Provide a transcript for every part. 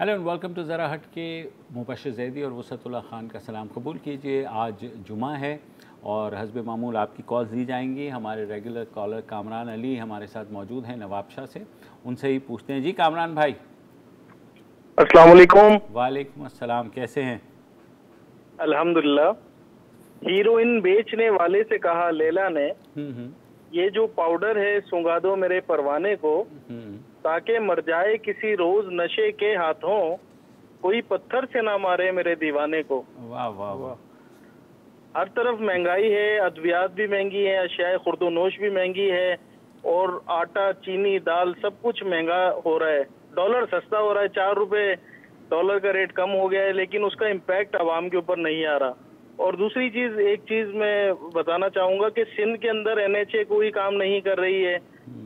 Hello and welcome to ज़रा हट के। मुबशर ज़ैदी और वसतुल्लाह ख़ान का सलाम कबूल कीजिए। आज जुमा है और हस्ब मामूल आपकी कॉल्स दी जाएंगी। हमारे रेगुलर कॉलर कामरान अली हमारे साथ मौजूद हैं नवाबशाह से, उनसे ही पूछते हैं। जी कामरान भाई। अस्सलाम वालेकुम। वालेकुम अस्सलाम, कैसे हैं? अल्हम्दुलिल्लाह। हीरोइन बेचने वाले से कहा लैला ने, ये जो पाउडर है सुंघा दो मेरे परवाने को, ताकि मर जाए किसी रोज नशे के हाथों, कोई पत्थर से ना मारे मेरे दीवाने को। वाह वाह वाह। हर तरफ महंगाई है, अद्वियात भी महंगी है, अशियाए खुर्दोनोश भी महंगी है, और आटा चीनी दाल सब कुछ महंगा हो रहा है। डॉलर सस्ता हो रहा है, 4 रुपए डॉलर का रेट कम हो गया है, लेकिन उसका इम्पैक्ट आवाम के ऊपर नहीं आ रहा। और दूसरी चीज, एक चीज मैं बताना चाहूंगा कि सिंध के अंदर NHA कोई काम नहीं कर रही है।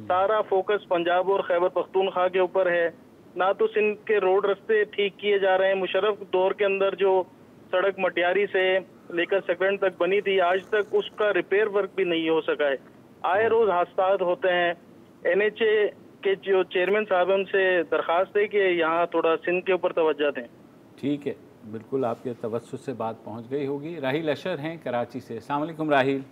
सारा फोकस पंजाब और खैबर पख्तूनख्वा के ऊपर है। ना तो सिंध के रोड रास्ते ठीक किए जा रहे हैं। मुशर्रफ दौर के अंदर जो सड़क मटियारी से लेकर सकरन तक बनी थी, आज तक उसका रिपेयर वर्क भी नहीं हो सका है। आए रोज हादसा होते हैं। NHA के जो चेयरमैन साहब, उनसे दरखास्त है कि यहाँ थोड़ा सिंध के ऊपर तवज्जो दें। ठीक है, बिल्कुल आपके तवज्जुह से बात पहुंच गई होगी। राहिल अशर हैं कराची से। अस्सलाम वालेकुम राहिल।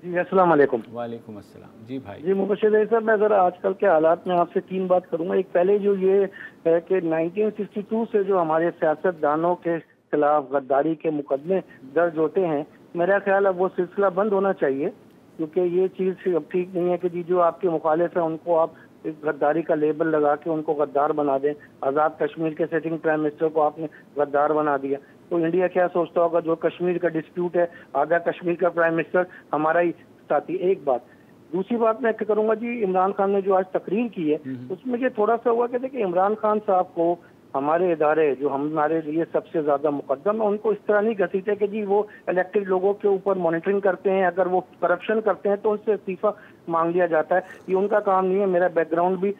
जी अस्सलाम वालेकुम। वालेकुम अस्सलाम। जी भाई। जी मुबशर साहब, मैं ज़रा आजकल के हालात में आपसे 3 बात करूंगा। एक पहले जो ये है कि 1962 से जो हमारे सियासतदानों के खिलाफ गद्दारी के मुकदमे दर्ज होते हैं, मेरा ख्याल अब वो सिलसिला बंद होना चाहिए, क्योंकि ये चीज़ अब ठीक नहीं है कि जी जो आपके मुखालिफ हैं उनको आप इस गद्दारी का लेबल लगा के उनको गद्दार बना दें। आज़ाद कश्मीर के सिटिंग प्राइम मिनिस्टर को आपने गद्दार बना दिया, तो इंडिया क्या सोचता होगा? जो कश्मीर का डिस्प्यूट है, आधा कश्मीर का प्राइम मिनिस्टर हमारा ही साथी। एक बात। दूसरी बात मैं करूंगा जी, इमरान खान ने जो आज तकरीर की है उसमें ये थोड़ा सा हुआ कि देखिए इमरान खान साहब को हमारे इदारे जो हमारे लिए सबसे ज्यादा मुकद्दम है, उनको इस तरह नहीं घसीटे कि जी वो इलेक्टेड लोगों के ऊपर मॉनिटरिंग करते हैं, अगर वो करप्शन करते हैं तो उनसे इस्तीफा मांग लिया जाता है। ये उनका काम नहीं है। मेरा बैकग्राउंड भी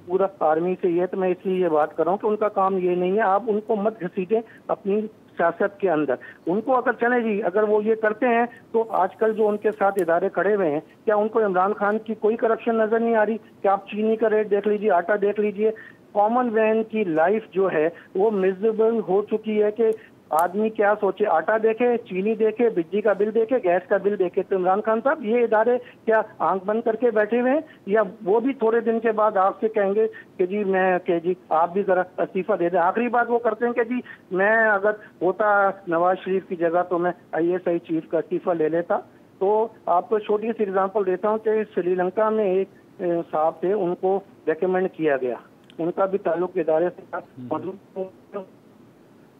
पूरा आर्मी से ही है, तो मैं इसलिए ये बात कर रहा हूँ कि उनका काम ये नहीं है। आप उनको मत घसीटें अपनी सियासत के अंदर। उनको अगर चले जी, अगर वो ये करते हैं तो आजकल जो उनके साथ इदारे खड़े हुए हैं, क्या उनको इमरान खान की कोई करप्शन नजर नहीं आ रही? क्या आप चीनी का रेट देख लीजिए, आटा देख लीजिए। कॉमन मैन की लाइफ जो है वो मिजरेबल हो चुकी है कि आदमी क्या सोचे, आटा देखे, चीनी देखे, बिजली का बिल देखे, गैस का बिल देखे। तो इमरान खान साहब, ये इदारे क्या आंख बंद करके बैठे हुए हैं, या वो भी थोड़े दिन के बाद आपसे कहेंगे कि जी आप भी जरा इस्तीफा दे दें? आखिरी बात वो करते हैं कि जी मैं अगर होता नवाज शरीफ की जगह तो मैं ISI चीफ का इस्तीफा ले लेता। तो आपको छोटी सी एग्जाम्पल देता हूँ कि श्रीलंका में एक साहब थे, उनको रिकमेंड किया गया, उनका भी ताल्लुक इदारे से मौजूद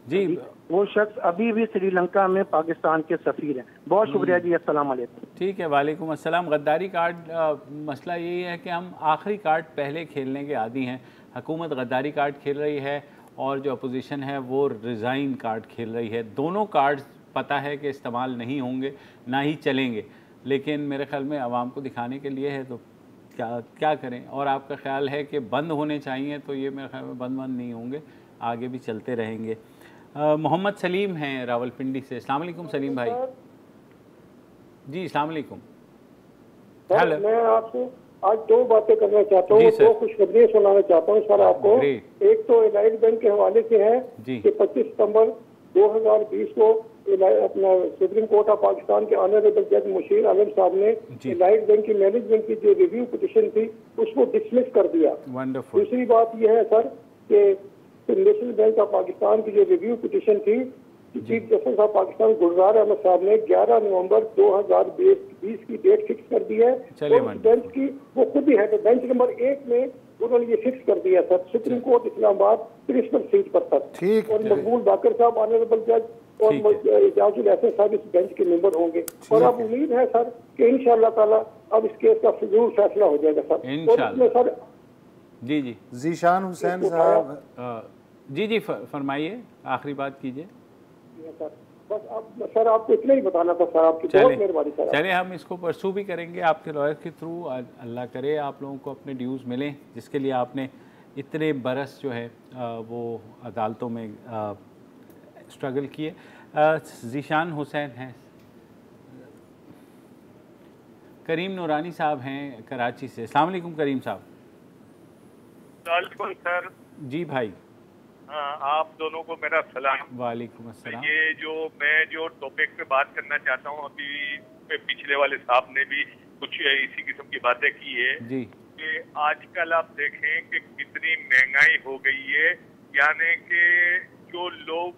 जी, वो शख्स अभी भी श्रीलंका में पाकिस्तान के सफीर हैं। बहुत शुक्रिया जी, अस्सलाम वालेकुम। ठीक है, वालेकुम अस्सलाम। गद्दारी कार्ड मसला यही है कि हम आखिरी कार्ड पहले खेलने के आदी हैं। हुकूमत गद्दारी कार्ड खेल रही है और जो अपोजिशन है वो रिज़ाइन कार्ड खेल रही है। दोनों कार्ड पता है कि इस्तेमाल नहीं होंगे, ना ही चलेंगे, लेकिन मेरे ख्याल में आवाम को दिखाने के लिए है, तो क्या करें। और आपका ख्याल है कि बंद होने चाहिए, तो ये मेरे ख्याल में बंद नहीं होंगे, आगे भी चलते रहेंगे। मोहम्मद सलीम हैं रावलपिंडी से। अस्सलाम वालेकुम सलीम भाई। जी अस्सलाम वालेकुम। सर मैं आपसे आज 2 बातें करना चाहता हूँ, 2 खुशखबरियाँ सुनाना चाहता हूँ सर आपको। एक तो इलाइट बैंक के हवाले से है कि 25 सितंबर 2020 को अपना सुप्रीम कोर्ट ऑफ पाकिस्तान के ऑनरेबल जज मुशीर आलम साहब ने इलाइट बैंक की मैनेजमेंट की जो रिव्यू पिटीशन थी उसको डिसमिस कर दिया। दूसरी बात यह है सर कि नेशनल बैंक ऑफ पाकिस्तान की जो रिव्यू पिटीशन थी, चीफ जस्टिस ऑफ पाकिस्तान गुलजार अहमद साहब ने 11 नवंबर 2020 की डेट फिक्स कर दी है। और बेंच की वो खुद ही है, तो बेंच नंबर 1 में उन्होंने ये फिक्स कर दिया sir, supreme court Islamabad principal seat पर सर। और मकबूल बाकर साहब ऑनरेबल जज और इजाजुल एहसन साहब इस बेंच के मेंबर होंगे। और अब उम्मीद है सर कि इंशाअल्लाह ताला अब इस केस का जरूर फैसला हो जाएगा सर। और इसमें सर जी जीशान हुसैन साहब जी फरमाइए, आखिरी बात कीजिए सर। बस अब सर आपको इतना ही बताना था सर, आपकी बहुत मेहरबानी सर। चले हम इसको परसू भी करेंगे आपके लॉयर के थ्रू। अल्लाह करे आप लोगों को अपने ड्यूज़ मिलें, जिसके लिए आपने इतने बरस जो है वो अदालतों में स्ट्रगल किए। जीशान हुसैन हैं, करीम नूरानी साहब हैं कराची से। अस्सलाम वालेकुम करीम साहब। सर जी भाई। आप दोनों को मेरा सलाम। वालेकुम अस्सलाम। ये जो टॉपिक पे बात करना चाहता हूँ, अभी पिछले वाले साहब ने भी कुछ इसी किस्म की बातें की है जी। कि आजकल आप देखें कि कितनी महंगाई हो गई है, यानी कि जो लोग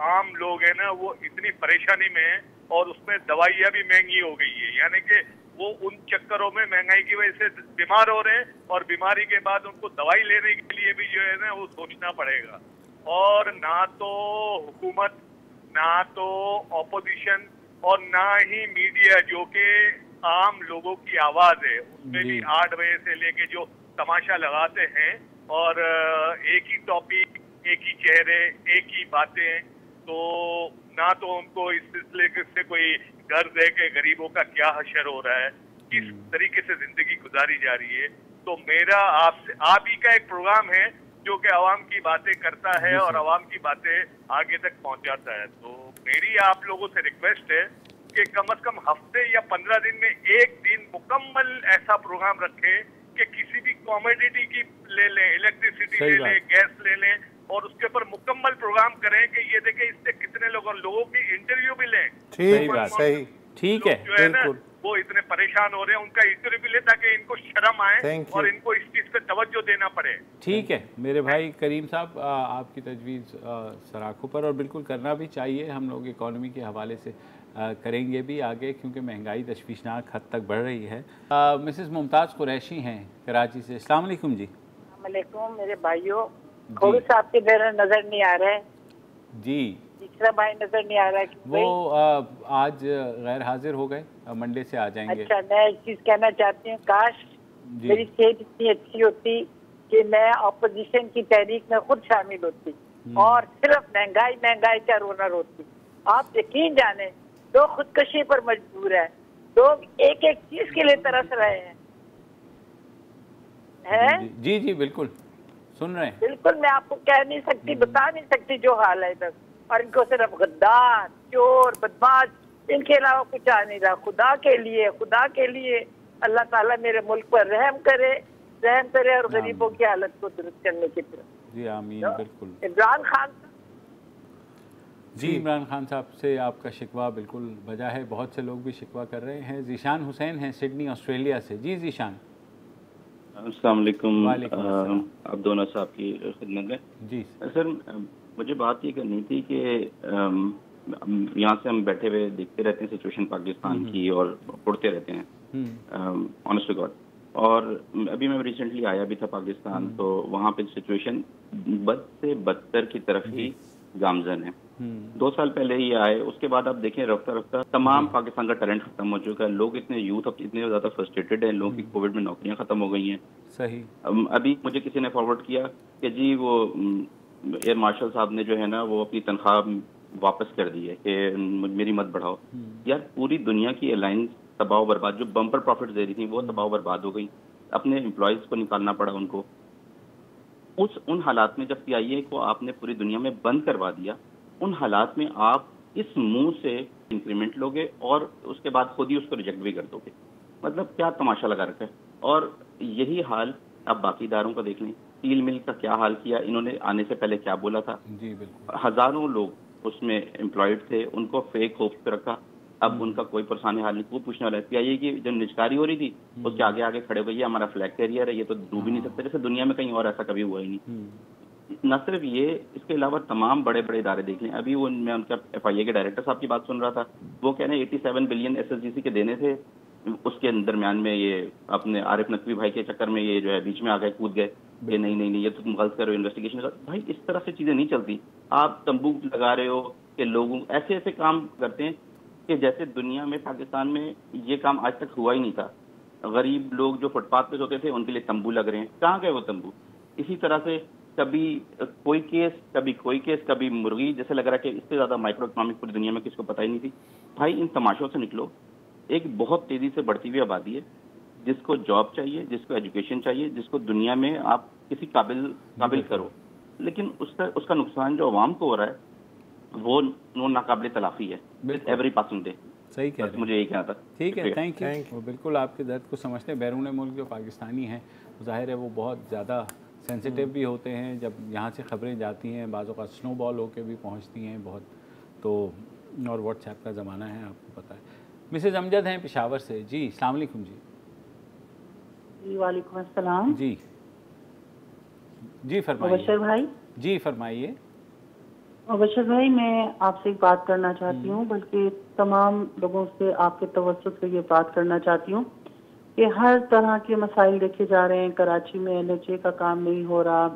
आम लोग हैं ना वो इतनी परेशानी में है और उसमें दवाइयाँ भी महंगी हो गई है, यानी कि वो उन चक्करों में महंगाई की वजह से बीमार हो रहे हैं और बीमारी के बाद उनको दवाई लेने के लिए भी जो है ना वो सोचना पड़ेगा। और ना तो हुकूमत, ना तो ऑपोजिशन और ना ही मीडिया जो कि आम लोगों की आवाज है, उसमें भी 8 बजे से लेके जो तमाशा लगाते हैं और एक ही टॉपिक, एक ही चेहरे, एक ही बातें, तो ना तो उनको इस सिलसिले से कोई गर्ज है कि गरीबों का क्या हशर हो रहा है, किस तरीके से जिंदगी गुजारी जा रही है। तो मेरा आपसे, आप ही का एक प्रोग्राम है जो कि आवाम की बातें करता है और आवाम की बातें आगे तक पहुंचाता है। तो मेरी आप लोगों से रिक्वेस्ट है कि कम से कम हफ्ते या 15 दिन में एक दिन मुकम्मल ऐसा प्रोग्राम रखें कि किसी भी कॉमोडिटी की ले लें, इलेक्ट्रिसिटी ले लें, गैस ले लें और उसके ऊपर मुकम्मल प्रोग्राम करें कि ये देखें इससे कितने लोगों की इंटरव्यू भी लें। ठीक बात, सही, ठीक है, जो है ना वो इतने परेशान हो रहे हैं, उनका इंटरव्यू भी ले ताकि इनको शर्म आए और इनको इस चीज पे तवज्जो देना पड़े। ठीक है मेरे भाई करीम साहब, आपकी तजवीज़ सराखों पर और बिल्कुल करना भी चाहिए। हम लोग इकॉनमी के हवाले से करेंगे भी आगे, क्योंकि महंगाई तशवीशनाक हद तक बढ़ रही है। मिसेस मुमताज़ कुरैशी हैं कराची से। अस्सलाम वालेकुम जी। वालेकुम मेरे भाइयों, खोड़ू साहब के मेरा नजर नहीं आ रहा है जी, तीसरा भाई नजर नहीं आ रहा है वो आज गैर हाजिर हो गए, मंडे से आ जाएंगे। अच्छा, मैं एक चीज कहना चाहती हूँ, काश मेरी सेहत इतनी अच्छी होती कि मैं ऑपोजिशन की तहरीक में खुद शामिल होती और सिर्फ महंगाई का रोना रोती। आप यकीन जाने लोग खुदकशी पर मजबूर है, लोग एक एक चीज के लिए तरस रहे हैं। जी जी बिल्कुल सुन रहे हैं। बिल्कुल, मैं आपको कह नहीं सकती, बता नहीं सकती जो हाल है इधर। और इनको सिर्फ गद्दार, चोर, बदमाश, इनके अलावा कुछ आ नहीं रहा। खुदा के लिए अल्लाह ताला मेरे मुल्क पर रहम करे और गरीबों की हालत को दुरुस्त करने की तरफ। जी आमीन। बिल्कुल इमरान खान जी, इमरान खान साहब से आपका शिकवा बिल्कुल वजह है, बहुत से लोग भी शिकवा कर रहे हैं। जीशान हुसैन हैं सिडनी ऑस्ट्रेलिया से। जी जीशान। अस्सलाम वालेकुम। आप दोनों साहब की खिदमत में। जी सर, मुझे बात ये करनी थी कि यहाँ से हम बैठे हुए देखते रहते हैं सिचुएशन पाकिस्तान की और पढ़ते रहते हैं ऑनेस्ट टू गॉड। और अभी मैं रिसेंटली आया भी था पाकिस्तान, तो वहाँ पे सिचुएशन बद से बदतर की तरफ ही गामजन है। 2 साल पहले ही आए, उसके बाद आप देखें रफ्ता रफ्ता तमाम पाकिस्तान का टैलेंट खत्म हो चुका है। लोग इतने यूथ अब इतने ज्यादा फ्रस्ट्रेटेड हैं, लोगों की कोविड में नौकरियां खत्म हो गई हैं। सही। अभी मुझे किसी ने फॉरवर्ड किया कि जी वो एयर मार्शल साहब ने जो है ना वो अपनी तनख्वाह वापस कर दी है कि मेरी मत बढ़ाओ। यार पूरी दुनिया की एयरलाइंस तबाह बर्बाद, जो बम्पर प्रॉफिट दे रही थी वो तबाह बर्बाद हो गई। अपने एम्प्लॉयज को निकालना पड़ा उनको। उन हालात में जब PIA को आपने पूरी दुनिया में बंद करवा दिया, उन हालात में आप इस मुंह से इंक्रीमेंट लोगे और उसके बाद खुद ही उसको रिजेक्ट भी कर दोगे। मतलब क्या तमाशा लगा रखा है। और यही हाल आप बाकी इदारों का देख लें। स्टील मिल का क्या हाल किया इन्होंने, आने से पहले क्या बोला था। जी बिल्कुल। हजारों लोग उसमें एम्प्लॉयड थे, उनको फेक होप्स पे रखा। अब उनका कोई परेशानी हाल नहीं। वो पूछने वाला है PIA की जब निजकारी हो रही थी उसके आगे आगे खड़े हो गए, हमारा फ्लैग कैरियर है, ये तो डूब ही नहीं सकते। जैसे दुनिया में कहीं और ऐसा कभी हुआ ही नहीं। न सिर्फ ये, इसके अलावा तमाम बड़े बड़े इदारे देख लें। अभी वो मैं उनका FIA के डायरेक्टर साहब की बात सुन रहा था, वो कह रहे हैं 87 बिलियन SSGC के देने थे। उसके दरमियान में ये अपने आरिफ नकवी भाई के चक्कर में ये जो है बीच में आ गए, कूद गए कि नहीं ये तो तुम गलत करो, इन्वेस्टिगेशन करो। भाई इस तरह से चीजें नहीं चलती। आप तंबू लगा रहे हो कि लोगों ऐसे ऐसे काम करते हैं कि जैसे दुनिया में पाकिस्तान में ये काम आज तक हुआ ही नहीं था। गरीब लोग जो फुटपाथ पे सोते थे उनके लिए तंबू लग रहे हैं। कहाँ गए वो तंबू? इसी तरह से कभी कोई केस, कभी कोई केस, कभी मुर्गी। जैसे लग रहा है कि इससे ज्यादा माइक्रो इकोनॉमिक पूरी दुनिया में किसको पता ही नहीं थी। भाई इन तमाशों से निकलो। एक बहुत तेजी से बढ़ती हुई आबादी है जिसको जॉब चाहिए, जिसको एजुकेशन चाहिए, जिसको दुनिया में आप किसी काबिल करो, लेकिन उसका नुकसान जो अवाम को हो रहा है वो नाकाबिल तलाफी है एवरी पासिंग डे। सही कह रहे हैं। मुझे यही कहना था। ठीक है, थैंक यू। बिल्कुल आपके दर्द को समझते हैं। बैरून मुल्क जो पाकिस्तानी हैं ज़ाहिर है वो बहुत ज़्यादा सेंसिटिव भी होते हैं। जब यहाँ से ख़बरें जाती हैं बाज़ औक़ात स्नोबॉल होके भी पहुँचती हैं बहुत, तो और व्हाट्सएप का ज़माना है आपको पता है। मिसेज़ अमजद हैं पेशावर से। जी अस्सलाम वालेकुम। जी वालेकुम अस्सलाम। जी जी फरमाइए। मुबशर भाई। जी फरमाइए। मुबशर भाई, मैं आपसे एक बात करना चाहती हूँ, बल्कि तमाम लोगों से आपके तवज्जुह से ये बात करना चाहती हूँ कि हर तरह के मसाइल देखे जा रहे हैं। कराची में LHA का काम नहीं हो रहा,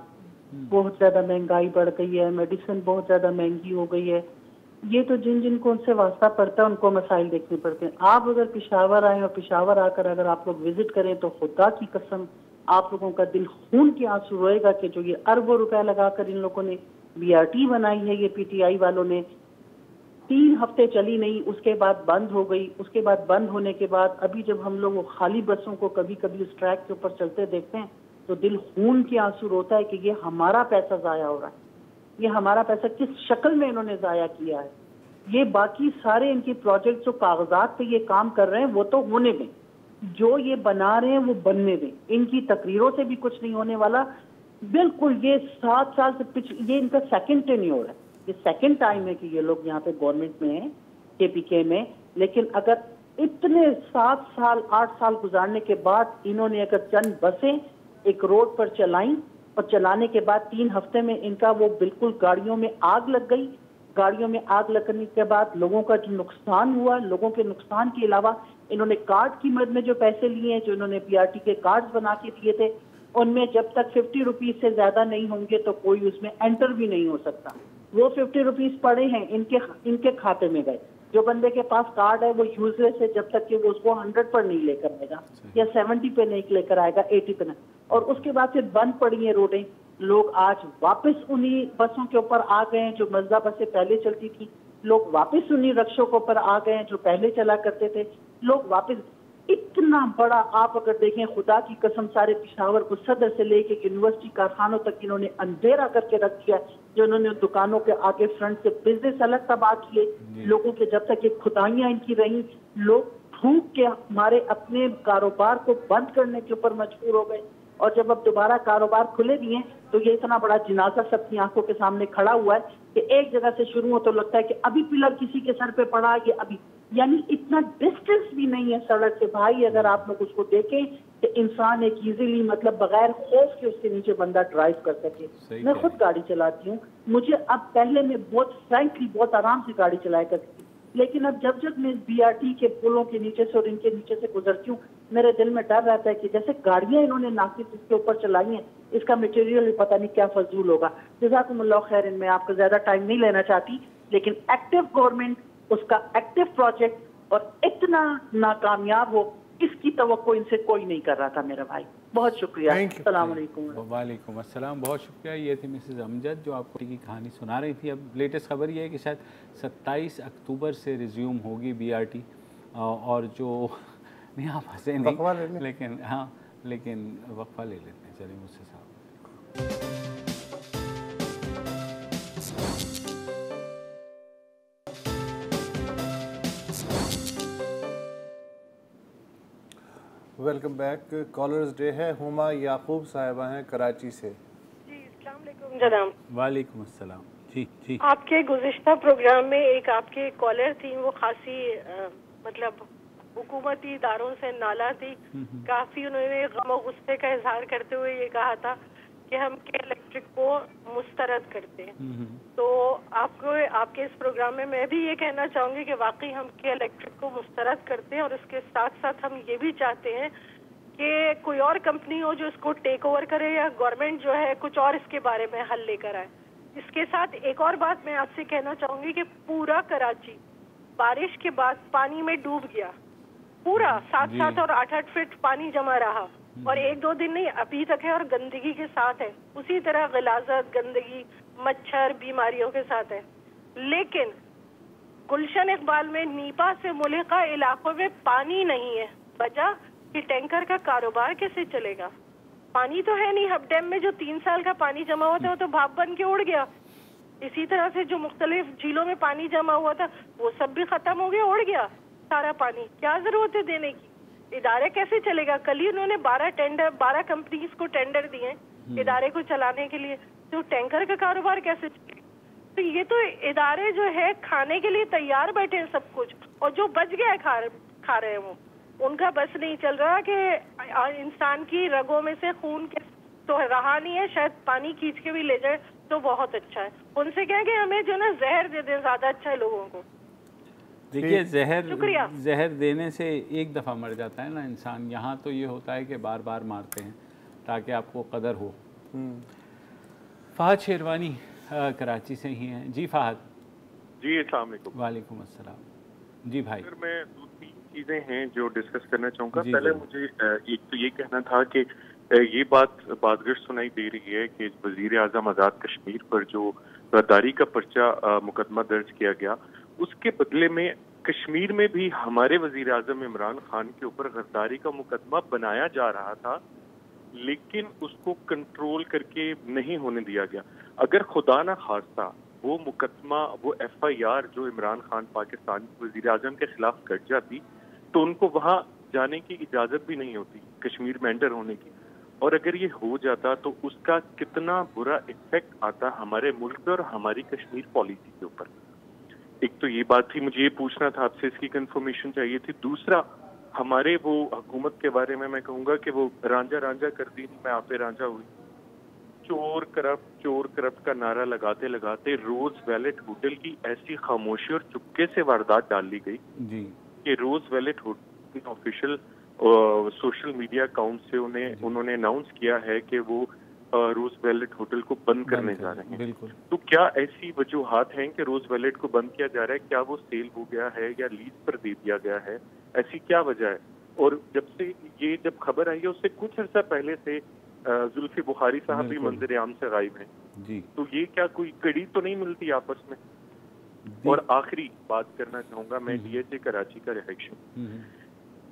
बहुत ज़्यादा महंगाई बढ़ गई है, मेडिसिन बहुत ज़्यादा महंगी हो गई है। ये तो जिन जिनको उनसे वास्ता पड़ता है उनको मसाइल देखने पड़ते हैं। आप अगर पेशावर आए और पेशावर आकर अगर आप लोग विजिट करें तो खुदा की कसम आप लोगों का दिल खून के आंसू रोएगा कि जो ये अरबों रुपए लगाकर इन लोगों ने BRT बनाई है, ये PTI वालों ने, 3 हफ्ते चली नहीं, उसके बाद बंद हो गई। उसके बाद बंद होने के बाद अभी जब हम लोग वो खाली बसों को कभी कभी उस ट्रैक के ऊपर चलते देखते हैं तो दिल खून के आंसू रोता है कि ये हमारा पैसा जाया हो रहा है। ये हमारा पैसा किस शक्ल में इन्होंने जाया किया है। ये बाकी सारे इनके प्रोजेक्ट जो कागजात पे ये काम कर रहे हैं वो तो होने दें, जो ये बना रहे हैं वो बनने दें। इनकी तकरीरों से भी कुछ नहीं होने वाला। बिल्कुल ये 7 साल से ये इनका सेकंड टेन्योर है, ये सेकंड टाइम है कि ये लोग यहाँ पे गवर्नमेंट में हैं, KPK में। लेकिन अगर इतने 7 साल 8 साल गुजारने के बाद इन्होंने अगर चंद बसें एक रोड पर चलाई और चलाने के बाद 3 हफ्ते में इनका वो बिल्कुल गाड़ियों में आग लग गई। गाड़ियों में आग लगने के बाद लोगों का जो नुकसान हुआ, लोगों के नुकसान के अलावा इन्होंने कार्ड की मद में जो पैसे लिए हैं, जो इन्होंने BRT के कार्ड्स बना के दिए थे, उनमें जब तक 50 रुपीज से ज्यादा नहीं होंगे तो कोई उसमें एंटर भी नहीं हो सकता। वो 50 रुपीज पड़े हैं, इनके खाते में गए। जो बंदे के पास कार्ड है वो यूजलेस है जब तक कि वो उसको 100 पर नहीं लेकर आएगा या 70 पे नहीं लेकर आएगा, 80 पे नहीं। और उसके बाद फिर बंद पड़ी है रोडें। लोग आज वापस उन्हीं बसों के ऊपर आ गए हैं जो मजदा बसें पहले चलती थी। लोग वापस उन्हीं रक्षों के ऊपर आ गए हैं जो पहले चला करते थे। लोग वापस इतना बड़ा, आप अगर देखें खुदा की कसम, सारे पेशावर को सदर से लेके यूनिवर्सिटी कारखानों तक इन्होंने अंधेरा करके रख दिया। जो इन्होंने दुकानों के आगे फ्रंट से बिजनेस अलग तबाह किए लोगों के, जब तक ये खुदाइयां इनकी रही, लोग भूख के हमारे अपने कारोबार को बंद करने के ऊपर मजबूर हो गए। और जब अब दोबारा कारोबार खुले भी हैं तो ये इतना बड़ा जिनाजा सबकी आंखों के सामने खड़ा हुआ है कि एक जगह से शुरू हो तो लगता है कि अभी पिलर किसी के सर पे पड़ा, ये अभी, यानी इतना डिस्टेंस भी नहीं है सड़क से भाई। अगर आप लोग उसको देखें कि इंसान एक इजीली, मतलब बगैर खौफ के उसके नीचे बंदा ड्राइव कर सके। मैं खुद गाड़ी चलाती हूँ, मुझे अब पहले मैं बहुत फ्रैंकली बहुत आराम से गाड़ी चलाया करती थी, लेकिन अब जब जब मैं BRT के पुलों के नीचे से और इनके नीचे से गुजरती हूँ मेरे दिल में डर रहता है कि जैसे गाड़ियां इन्होंने नाकिस इसके ऊपर चलाई हैं, इसका मटेरियल भी पता नहीं क्या फजूल होगा। जज़ाकुमुल्लाह खैरन। मैं आपका ज्यादा टाइम नहीं लेना चाहती, लेकिन एक्टिव गवर्नमेंट, उसका एक्टिव प्रोजेक्ट और इतना नाकामयाब हो इसकी तवक्को इनसे कोई नहीं कर रहा था मेरा भाई। बहुत शुक्रिया। अस्सलाम वालेकुम। वालेकुम अस्सलाम, बहुत शुक्रिया। ये थी मिसेज़ अमजद जो आपको की कहानी सुना रही थी। अब लेटेस्ट खबर ये है कि शायद 27 अक्टूबर से रिज्यूम होगी BRT। और जो नहीं, आप हंसे नहीं, लेकिन हाँ, लेकिन वक्फा ले लेते हैं। चलिए मुझसे साहब। Welcome back. कॉलर्स डे है। हुमा याकूब साहिबा हैं कराची से। जी अस्सलाम वालेकुम जनाब। वालेकुम अस्सलाम। जी जी। आपके गुज़िश्ता प्रोग्राम में एक आपके कॉलर थी, वो खासी मतलब हुकूमती इदारों से नाला थी। काफ़ी उन्होंने गम और गुस्से का इजहार करते हुए ये कहा था कि हम के इलेक्ट्रिक को मुस्तरद करते हैं। तो आपको आपके इस प्रोग्राम में मैं भी ये कहना चाहूँगी कि वाकई हम के इलेक्ट्रिक को मुस्तरद करते हैं, और इसके साथ साथ हम ये भी चाहते हैं कि कोई और कंपनी हो जो इसको टेक ओवर करे, या गवर्नमेंट जो है कुछ और इसके बारे में हल लेकर आए। इसके साथ एक और बात मैं आपसे कहना चाहूँगी कि पूरा कराची बारिश के बाद पानी में डूब गया, पूरा 7-7 और 8-8 फीट पानी जमा रहा, और 1-2 दिन नहीं अभी तक है, और गंदगी के साथ है। उसी तरह गिलाजत, गंदगी, मच्छर, बीमारियों के साथ है। लेकिन गुलशन इकबाल में नीपा से मुल्का इलाकों में पानी नहीं है, वजह कि टैंकर का कारोबार कैसे चलेगा? पानी तो है नहीं। हब डैम में जो 3 साल का पानी जमा हुआ था वो तो भाप बन के उड़ गया। इसी तरह से जो मुख्तलिफ झीलों में पानी जमा हुआ था वो सब भी खत्म हो गया, उड़ गया सारा पानी। क्या जरूरत है देने की? इदारे कैसे चलेगा? कल ही उन्होंने 12 कंपनीज को टेंडर दिए, इदारे को चलाने के लिए, तो टैंकर का कारोबार कैसे चले? तो ये तो इदारे जो है खाने के लिए तैयार बैठे हैं सब कुछ, और जो बच गया है खा रहे हैं वो, उनका बस नहीं चल रहा कि इंसान की रगों में से खून के तो रहा नहीं है, शायद पानी खींच के भी ले जाए तो बहुत अच्छा है। उनसे क्या कि हमें जो ना जहर दे दे, ज्यादा अच्छा है लोगों को। देखिए जहर देने से एक दफ़ा मर जाता है ना इंसान, यहाँ तो ये होता है कि बार बार मारते हैं ताकि आपको कदर हो। फहद शेरवानी कराची से ही हैं। जी फहद। जी अस्सलाम वालेकुम। वालेकुम अस्सलाम। जी भाई, सर मैं 2-3 चीज़ें हैं जो डिस्कस करना चाहूँगा। पहले मुझे एक तो ये कहना था कि ये बातगश सुनाई दे रही है कि वज़ीर आज़म आज़ाद कश्मीर पर जो गद्दारी का पर्चा मुकदमा दर्ज किया गया, उसके बदले में कश्मीर में भी हमारे वज़ीर आज़म इमरान खान के ऊपर गद्दारी का मुकदमा बनाया जा रहा था, लेकिन उसको कंट्रोल करके नहीं होने दिया गया। अगर खुदा ना खास्ता वो मुकदमा, वो FIR जो इमरान खान पाकिस्तान के वज़ीर आज़म के खिलाफ कट जाती, तो उनको वहाँ जाने की इजाज़त भी नहीं होती, कश्मीर में एंटर होने की। और अगर ये हो जाता तो उसका कितना बुरा इफेक्ट आता हमारे मुल्क पे और हमारी कश्मीर पॉलिसी के ऊपर। एक तो ये बात थी, मुझे ये पूछना था आपसे, इसकी कंफर्मेशन चाहिए थी। दूसरा, हमारे वो हुकूमत के बारे में मैं कहूँगा कि वो रांझा कर दी, मैं आप पे रांझा हुई। चोर करप्ट का नारा लगाते लगाते रोज वैलेट होटल की ऐसी खामोशी और चुपके से वारदात डाल ली गई जी कि rose valet hotel official social media account से उन्होंने अनाउंस किया है कि वो रोज वैलेट होटल को बंद करने जा रहे हैं। तो क्या ऐसी वजूहात हैं कि रोज वैलेट को बंद किया जा रहा है? क्या वो सेल हो गया है या लीज पर दे दिया गया है? ऐसी क्या वजह है? और जब खबर आई है उससे कुछ अर्सा पहले से जुल्फी बुखारी साहब भी मंजर आम से गायब हैं जी। तो ये क्या कोई कड़ी तो नहीं मिलती आपस में? और आखिरी बात करना चाहूंगा मैं, DHA कराची का रिएक्शन।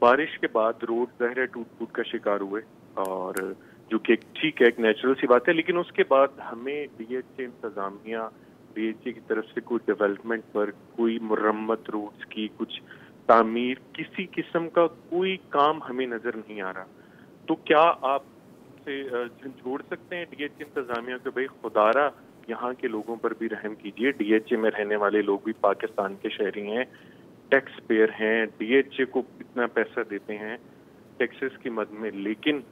बारिश के बाद रोड ज़ाहिर टूट का शिकार हुए, और जो कि ठीक है, एक नेचुरल सी बात है, लेकिन उसके बाद हमें DHA इंतजामिया, DHA की तरफ से कोई डेवलपमेंट पर, कोई मुरम्मत रोड्स की, कुछ तामीर, किसी किस्म का कोई काम हमें नजर नहीं आ रहा। तो क्या आप से जोड़ सकते हैं DHA इंतजामिया के, भाई खुदारा यहाँ के लोगों पर भी रहम कीजिए, DHA में रहने वाले लोग भी पाकिस्तान के शहरी हैं, टैक्स पेयर हैं, DHA को इतना पैसा देते हैं टैक्सेस की मद में, लेकिन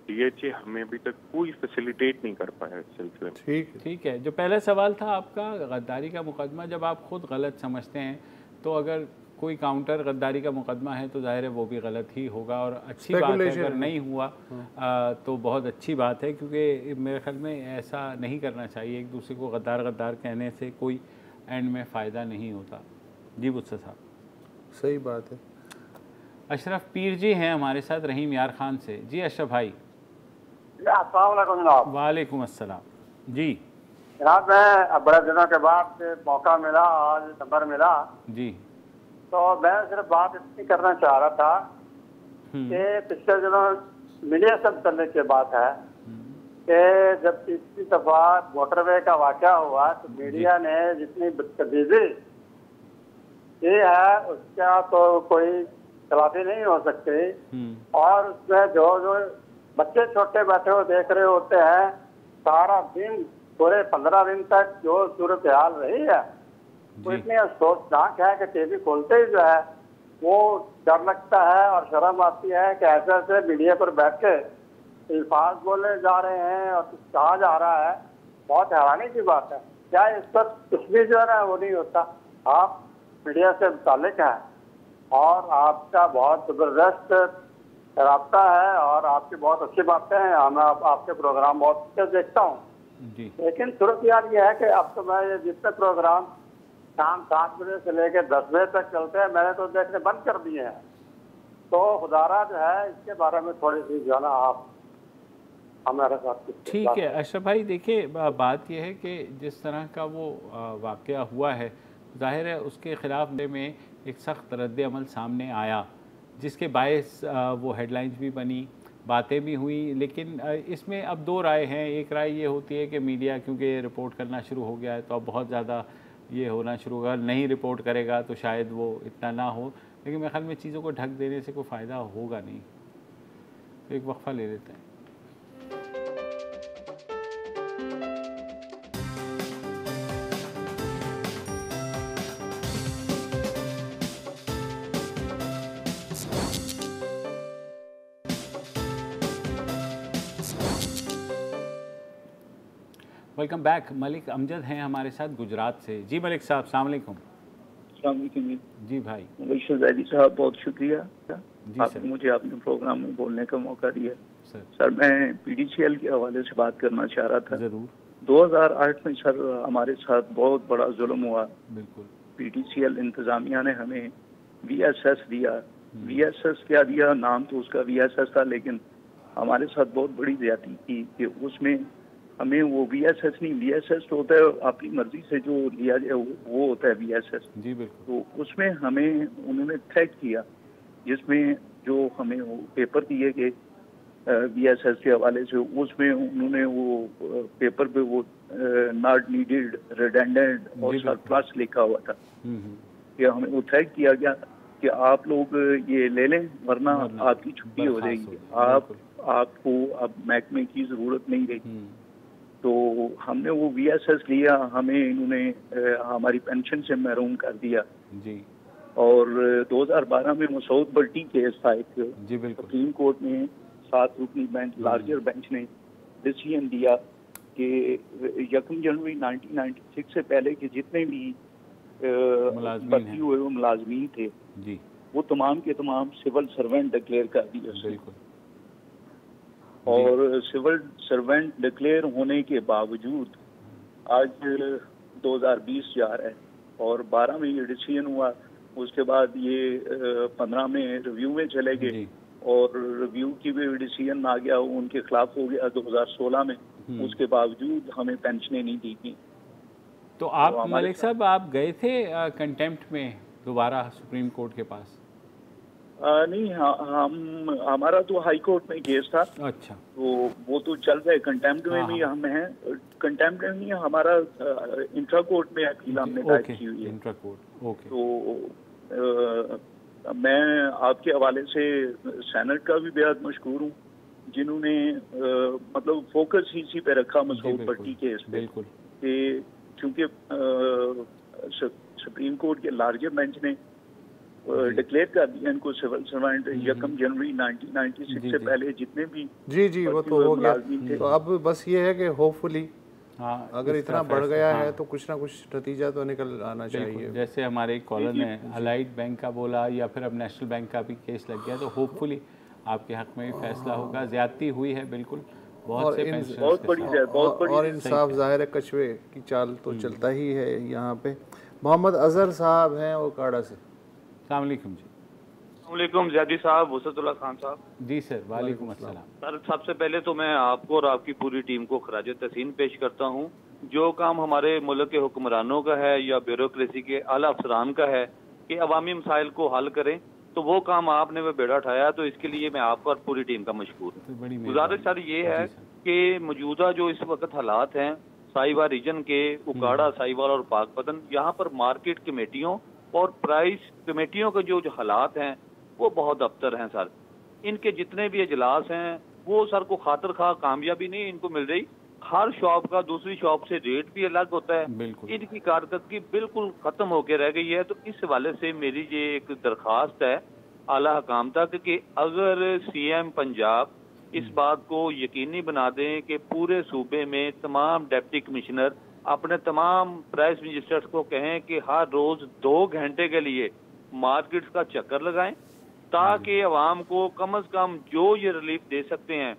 DHA हमें अभी तक कोई फैसिलिटेट नहीं कर पाया इस सिलसिले में। ठीक है। जो पहला सवाल था आपका गद्दारी का मुकदमा, जब आप खुद गलत समझते हैं तो अगर कोई काउंटर गद्दारी का मुकदमा है तो जाहिर है वो भी गलत ही होगा, और अच्छी बात है अगर नहीं हुआ तो बहुत अच्छी बात है, क्योंकि मेरे ख्याल में ऐसा नहीं करना चाहिए। एक दूसरे को गद्दार कहने से कोई एंड में फ़ायदा नहीं होता। जी बुस्सा साहब। सही बात है। अशरफ पीर जी हैं हमारे साथ रहीम यार खान से। जी अशरफ भाई। अस्सलाम वालेकुम जनाब। वालेकुम अस्सलाम। जी जनाब, मैं बड़े दिनों के बाद मौका मिला, आज नंबर मिला जी, तो मैं सिर्फ बात इतनी करना चाह रहा था कि पिछले दिनों मीडिया सब चलने की बात है कि जब तीसरी दफा मोटरवे का वाकया हुआ तो मीडिया ने जितनी बदतमीजी ये है उसका तो कोई खिलाफी नहीं हो सकती, और उसमें जो बच्चे छोटे बैठे हुए देख रहे होते हैं, सारा दिन पूरे 15 दिन तक जो सूरत हाल रही है वो इतनी अफसोसनाक है कि टीवी खोलते ही जो है वो डर लगता है और शर्म आती है कि ऐसे ऐसे मीडिया पर बैठ के अल्फाज बोले जा रहे हैं और कुछ कहा जा रहा है। बहुत हैरानी की बात है। क्या इस पर कुछ भी जो है ना वो नहीं होता? आप मीडिया से मुताल्लिक हैं और आपका बहुत जबरदस्त राब्ता है और आपकी बहुत अच्छी बातें हैं, मैं आपके प्रोग्राम बहुत अच्छे देखता हूँ, लेकिन सूरत यार ये है कि अब तो मैं ये जितने प्रोग्राम शाम 7 बजे से लेकर 10 बजे तक चलते हैं मैंने तो देखने बंद कर दिए हैं। तो खुदारा जो है इसके बारे में थोड़ी सी जो है ना आप हमारे साथ। ठीक है अशरफ भाई, देखिए बात यह है कि जिस तरह का वो वाक़या हुआ है ज़ाहिर है उसके ख़िलाफ़ में एक सख्त रद्द अमल सामने आया, जिसके बायस वो हेडलाइंस भी बनी, बातें भी हुई। लेकिन इसमें अब दो राय हैं। एक राय ये होती है कि मीडिया क्योंकि रिपोर्ट करना शुरू हो गया है तो अब बहुत ज़्यादा ये होना शुरू होगा, नहीं रिपोर्ट करेगा तो शायद वो इतना ना हो, लेकिन मेरे ख्याल में चीज़ों को ढक देने से कोई फ़ायदा होगा नहीं। तो एक वक्फा ले लेते हैं। Welcome back. मलिक अमजद हैं हमारे साथ गुजरात से। जी मलिक साहब, अस्सलाम वालेकुम। जी भाई जैदी साहब, बहुत शुक्रिया जी मुझे आपने प्रोग्राम में बोलने का मौका दिया। सर मैं PDCL के हवाले से बात करना चाह रहा था। जरूर। 2008 में सर हमारे साथ बहुत बड़ा जुल्म हुआ। बिल्कुल। PDCL इंतजामिया ने हमें VSS दिया। VSS क्या दिया, नाम तो उसका VSS था, लेकिन हमारे साथ बहुत बड़ी ज्यादती की कि उसमें हमें वो VSS नहीं, VSS तो होता है अपनी मर्जी से जो लिया जाए वो होता है VSS। जी बिल्कुल। तो उसमें हमें उन्होंने थ्रेट किया, जिसमें जो हमें वो पेपर दिए गए VSS के हवाले से, उसमें उन्होंने वो पेपर पे वो नॉट नीडेड, रिडेंडेंट और सरप्लस लिखा हुआ था कि हमें वो थ्रेट किया गया कि आप लोग ये ले लें वरना आपकी छुट्टी हो जाएगी, आपको अब महकमे की जरूरत नहीं रही। तो हमने वो VSS लिया, हमें इन्होंने हमारी पेंशन से महरूम कर दिया जी। और 2012 में मसूद बल्टी केस था एक, सुप्रीम कोर्ट में 7 रुकनी बेंच, लार्जर बेंच ने डिसीजन दिया कि 1 जनवरी 1996 से पहले के जितने भी भर्ती हुए वो मुलाजमीन थे जी, वो तमाम के तमाम सिविल सर्वेंट डिक्लेयर कर दिए। बिल्कुल। और सिविल सर्वेंट डिक्लेयर होने के बावजूद आज 2020 जा रहा है और 12 में ये डिसीजन हुआ, उसके बाद ये 15 में रिव्यू में चले गए और रिव्यू की भी डिसीजन आ गया, उनके खिलाफ हो गया 2016 में। उसके बावजूद हमें पेंशनें नहीं दी गई। तो आप मलिक साहब आप गए थे कंटेम्प्ट में दोबारा सुप्रीम कोर्ट के पास? नहीं, हम हमारा तो हाई कोर्ट में केस था। अच्छा। तो वो तो चल रहा है, कंटेम्प्ट में भी हम हैं। कंटेम्प्ट में नहीं, हमारा इंट्रा कोर्ट में अपील हमने दायर की हुई है। Intra court, okay. तो मैं आपके हवाले से सेनेट का भी बेहद मशहूर हूँ, जिन्होंने मतलब फोकस इसी पे रखा मसूद भट्टी केस पे, कि चूंकि सुप्रीम कोर्ट के लार्जर बेंच ने डिक्लेयर कर दिया इनको सिविल सर्वेंट 1 जनवरी 1996 से पहले जितने भी जी वो तो हो गया। तो अब बस ये है कि होपफुली अगर इतना बढ़ गया है तो कुछ ना कुछ नतीजा तो निकल आना चाहिए। जैसे हमारे एक कॉलर ने अलाइड बैंक का बोला या फिर अब नेशनल बैंक का भी केस लग गया, तो होपफुली आपके हक में भी फैसला होगा। ज्यादती हुई है बिल्कुल, बहुत बड़ी और इंसाफ जाहिर है, कछुए की चाल तो चलता ही है यहाँ पे। मोहम्मद अजहर साहब हैं ओकाड़ा से। अस्सलाम वालेकुम जी। वालेकुम ज़ैदी साहब, वसतुल्लाह खान साहब। जी सर, वालेकुम अस्सलाम। सर सबसे पहले तो मैं आपको और आपकी पूरी टीम को खराज तहसीन पेश करता हूँ। जो काम हमारे मुल्क के हुक्मरानों का है या ब्यूरोक्रेसी के आला अफसरान का है कि अवामी मसाइल को हल करें, तो वो काम आपने वह बेड़ा उठाया, तो इसके लिए मैं आपको और पूरी टीम का मशकूर हूँ। गुजारिश सर ये है कि मौजूदा जो इस वक्त हालात हैं साहिवाल रीजन के, उकाड़ा, साहिवाल और पाकपतन, यहाँ पर मार्केट कमेटियों और प्राइस कमेटियों के जो हालात हैं वो बहुत अबतर हैं सर। इनके जितने भी इजलास हैं वो सर को खातर खा कामयाबी नहीं इनको मिल रही। हर शॉप का दूसरी शॉप से रेट भी अलग होता है, इनकी कारकर्दगी बिल्कुल खत्म होकर रह गई है। तो इस हवाले से मेरी ये एक दरख्वास्त है आला हकाम तक कि अगर CM पंजाब इस बात को यकीनी बना दें कि पूरे सूबे में तमाम डिप्टी कमिश्नर अपने तमाम प्राइस रजिस्टर्स को कहें कि हर रोज 2 घंटे के लिए मार्केट्स का चक्कर लगाएं, ताकि अवाम को कम से कम जो ये रिलीफ दे सकते हैं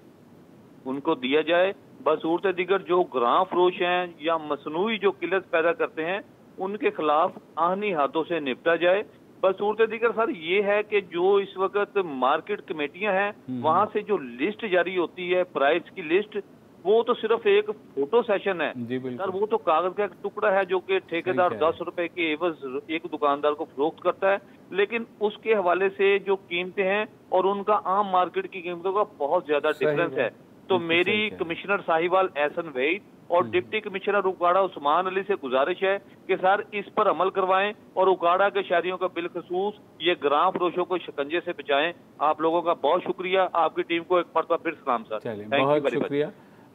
उनको दिया जाए। बसूरत दिगर जो ग्रां फरोश हैं या मसनूई जो किल्लत पैदा करते हैं उनके खिलाफ आहनी हाथों से निपटा जाए। बसूरत दिगर सर ये है कि जो इस वक्त मार्केट कमेटियां हैं वहां से जो लिस्ट जारी होती है प्राइस की लिस्ट, वो तो सिर्फ एक फोटो सेशन है सर। वो तो कागज का एक टुकड़ा है जो कि ठेकेदार 10 रुपए के एवज एक दुकानदार को फरोख्त करता है, लेकिन उसके हवाले से जो कीमतें हैं और उनका आम मार्केट की कीमतों का बहुत ज्यादा डिफरेंस है। तो मेरी कमिश्नर साहिवाल एहसन वहीद और डिप्टी कमिश्नर उकाड़ा उस्मान अली से गुजारिश है कि सर इस पर अमल करवाएं और उकाड़ा के शहरियों का बिलखसूस ये ग्राम फरोशों को शिकंजे से बचाएं। आप लोगों का बहुत शुक्रिया, आपकी टीम को एक मरतबा फिर सलाम सर। बहुत शुक्रिया।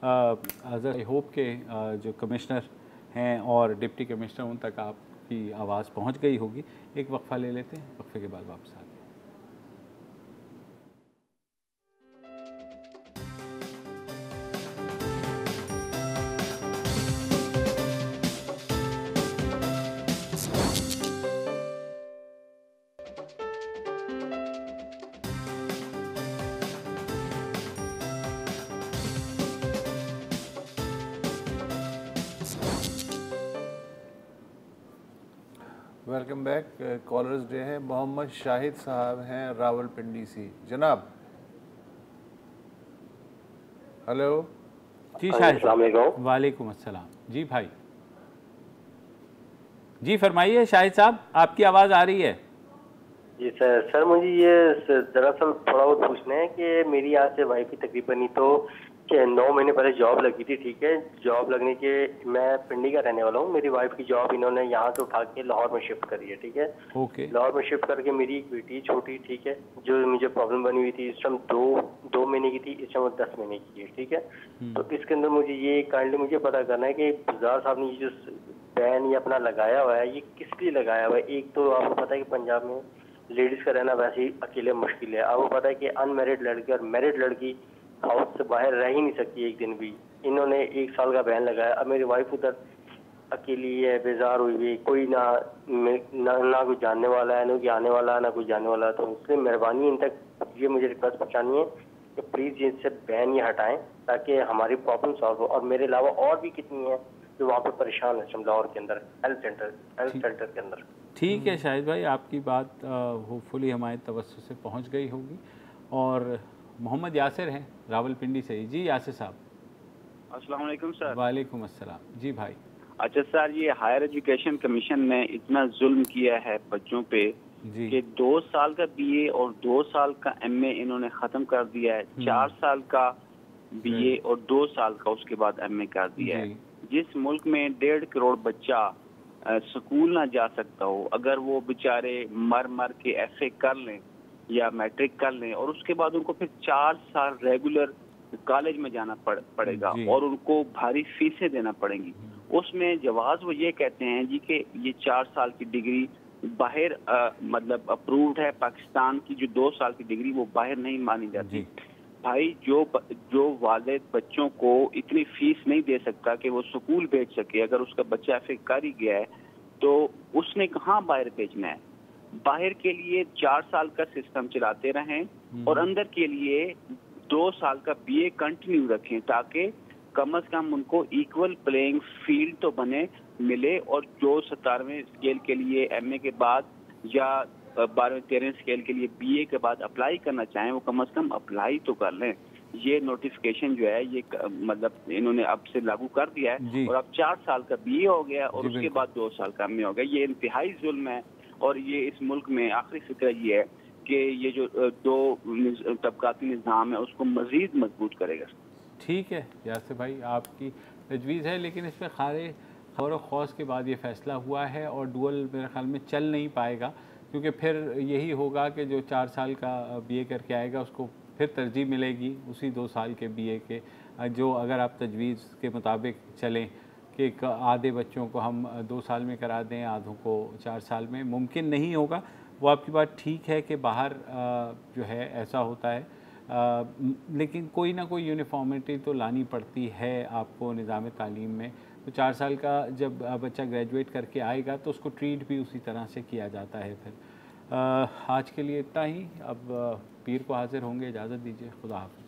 आई होप के जो कमिश्नर हैं और डिप्टी कमिश्नर उन तक आपकी आवाज़ पहुंच गई होगी। एक वक्फा ले लेते हैं, वक्फे के बाद वापस आते हैं। Welcome back. कॉलर्स डे है। मोहम्मद शाहिद साहब हैं रावलपिंडी से। जनाब हेलो जी शाहिद, वालेकुम अस्सलाम। जी भाई, जी फरमाइए शाहिद साहब, आपकी आवाज़ आ रही है। जी सर मुझे ये दरअसल थोड़ा बहुत पूछना है कि मेरी आज से वाइफ की तकरीबन ही तो 9 महीने पहले जॉब लगी थी, ठीक है। जॉब लगने के, मैं पिंडी का रहने वाला हूँ, मेरी वाइफ की जॉब इन्होंने यहाँ से उठा के लाहौर में शिफ्ट करी है, ठीक है। ओके। लाहौर में शिफ्ट करके मेरी एक बेटी छोटी, ठीक है, जो मुझे प्रॉब्लम बनी हुई थी, इस टाइम दो महीने की थी, इस टाइम 10 महीने की है, ठीक है। तो इसके अंदर मुझे ये काइंडली मुझे पता करना है कि गुजार साहब ने ये जो बैन ये अपना लगाया हुआ है, ये किस लिए लगाया हुआ है। एक तो आपको पता है कि पंजाब में लेडीज का रहना वैसे ही अकेले मुश्किल है। आपको पता है कि अनमैरिड लड़की और मैरिड लड़की हाउस से बाहर रह ही नहीं सकती एक दिन भी। इन्होंने 1 साल का बैन लगाया। अब मेरी वाइफ उधर अकेली है, बेजार हुई हुई, कोई ना कोई जानने वाला है, ना कोई आने वाला है, ना कोई जाने वाला है। तो इसलिए मेहरबानी इन तक ये मुझे रिक्वेस्ट पहुँचानी है कि प्लीज़ ये से बैन ये हटाएं ताकि हमारी प्रॉब्लम सॉल्व हो। और मेरे अलावा और भी कितनी है जो वहाँ पे परेशान है लाहौर के अंदर हेल्थ सेंटर के अंदर। ठीक है शाहिद भाई, आपकी बात होपफुली हमारे तवज्जो से पहुंच गई होगी। और मोहम्मद यासिर हैं रावलपिंडी से। जी यासिर साहब। अस्सलाम वालेकुम सर। वालेकुम अस्सलाम। जी भाई। अच्छा सर, ये हायर एजुकेशन कमीशन ने इतना जुल्म किया है बच्चों पे कि 2 साल का बीए और 2 साल का एमए इन्होंने ख़त्म कर दिया है। 4 साल का बीए और 2 साल का उसके बाद एमए कर दिया है। जिस मुल्क में 1.5 करोड़ बच्चा स्कूल ना जा सकता हो, अगर वो बेचारे मर के एफए कर लें या मैट्रिक कर लें और उसके बाद उनको फिर 4 साल रेगुलर कॉलेज में जाना पड़ेगा और उनको भारी फीसें देना पड़ेंगी, उसमें जवाब वो ये कहते हैं जी कि ये 4 साल की डिग्री बाहर मतलब अप्रूव्ड है। पाकिस्तान की जो 2 साल की डिग्री वो बाहर नहीं मानी जाती। भाई जो वालिद बच्चों को इतनी फीस नहीं दे सकता कि वो स्कूल भेज सके, अगर उसका बच्चा एफए कर ही गया है तो उसने कहाँ बाहर भेजना है। बाहर के लिए 4 साल का सिस्टम चलाते रहें और अंदर के लिए 2 साल का बीए कंटिन्यू रखें ताकि कम से कम उनको इक्वल प्लेइंग फील्ड तो बने मिले। और जो 17वें स्केल के लिए एमए के बाद या 12वें-13वें स्केल के लिए बीए के बाद अप्लाई करना चाहें वो कम से कम अप्लाई तो कर लें। ये नोटिफिकेशन जो है ये मतलब इन्होंने अब से लागू कर दिया है और अब 4 साल का बीए हो गया और उसके बाद 2 साल का एमए हो गया। ये इंतहाई जुल्म है और ये इस मुल्क में आखिरी फिक्र ये है कि ये जो 2 तबकाती निज़ाम है उसको मजीद मजबूत करेगा। ठीक है यासिर भाई, आपकी तजवीज़ है, लेकिन इसमें खैर और खौस के बाद ये फ़ैसला हुआ है और डुअल मेरे ख्याल में चल नहीं पाएगा, क्योंकि फिर यही होगा कि जो 4 साल का बीए करके आएगा उसको फिर तरजीह मिलेगी उसी 2 साल के बीए के। जो अगर आप तजवीज़ के मुताबिक चलें कि आधे बच्चों को हम 2 साल में करा दें, आधों को 4 साल में, मुमकिन नहीं होगा। वो आपकी बात ठीक है कि बाहर जो है ऐसा होता है, लेकिन कोई ना कोई यूनिफॉर्मिटी तो लानी पड़ती है आपको निज़ाम तालीम में। तो 4 साल का जब बच्चा ग्रेजुएट करके आएगा तो उसको ट्रीट भी उसी तरह से किया जाता है। फिर आज के लिए इतना ही। अब पीर को हाजिर होंगे, इजाज़त दीजिए, खुदा हाफ़िज़।